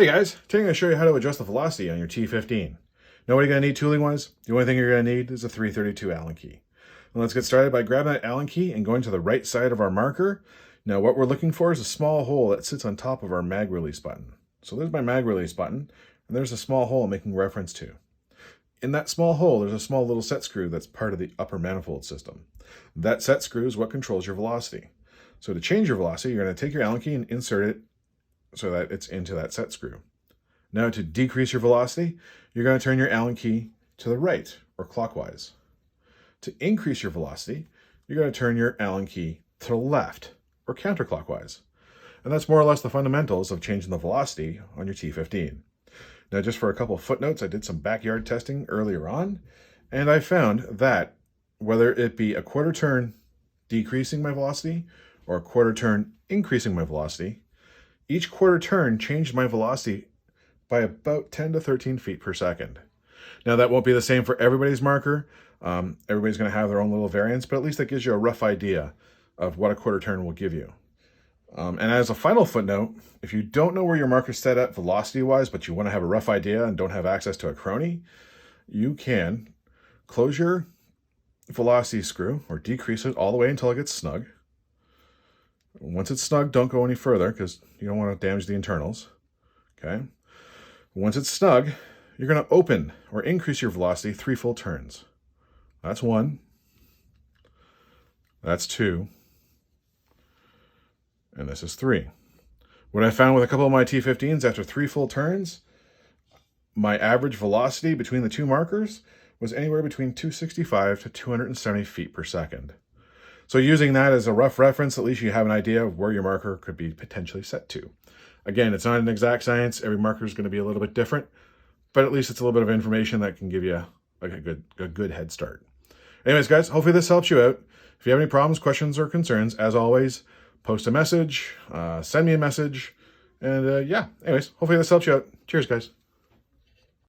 Hey guys, today I'm going to show you how to adjust the velocity on your T15. Know what you're going to need tooling-wise? The only thing you're going to need is a 332 Allen key. Now let's get started by grabbing that Allen key and going to the right side of our marker. Now what we're looking for is a small hole that sits on top of our mag release button. So there's my mag release button, and there's a small hole I'm making reference to. In that small hole, there's a small little set screw that's part of the upper manifold system. That set screw is what controls your velocity. So to change your velocity, you're going to take your Allen key and insert it so that it's into that set screw. Now to decrease your velocity, you're going to turn your Allen key to the right or clockwise. To increase your velocity, you're going to turn your Allen key to the left or counterclockwise. And that's more or less the fundamentals of changing the velocity on your T15. Now just for a couple of footnotes, I did some backyard testing earlier on, and I found that whether it be a quarter turn decreasing my velocity or a quarter turn increasing my velocity, each quarter turn changed my velocity by about 10 to 13 feet per second. Now that won't be the same for everybody's marker. Everybody's going to have their own little variants, but at least that gives you a rough idea of what a quarter turn will give you. And as a final footnote, if you don't know where your marker's set at velocity-wise, but you want to have a rough idea and don't have access to a crony, you can close your velocity screw or decrease it all the way until it gets snug. Once it's snug, don't go any further because you don't want to damage the internals. Okay. Once it's snug, you're going to open or increase your velocity 3 full turns. That's 1. That's 2. And this is 3. What I found with a couple of my T15s, after 3 full turns, my average velocity between the two markers was anywhere between 265 to 270 feet per second. So using that as a rough reference, at least you have an idea of where your marker could be potentially set to. Again, it's not an exact science. Every marker is going to be a little bit different, but at least it's a little bit of information that can give you like a good head start. Anyways, guys, hopefully this helps you out. If you have any problems, questions, or concerns, as always, post a message, send me a message, and yeah, anyways, hopefully this helps you out. Cheers, guys.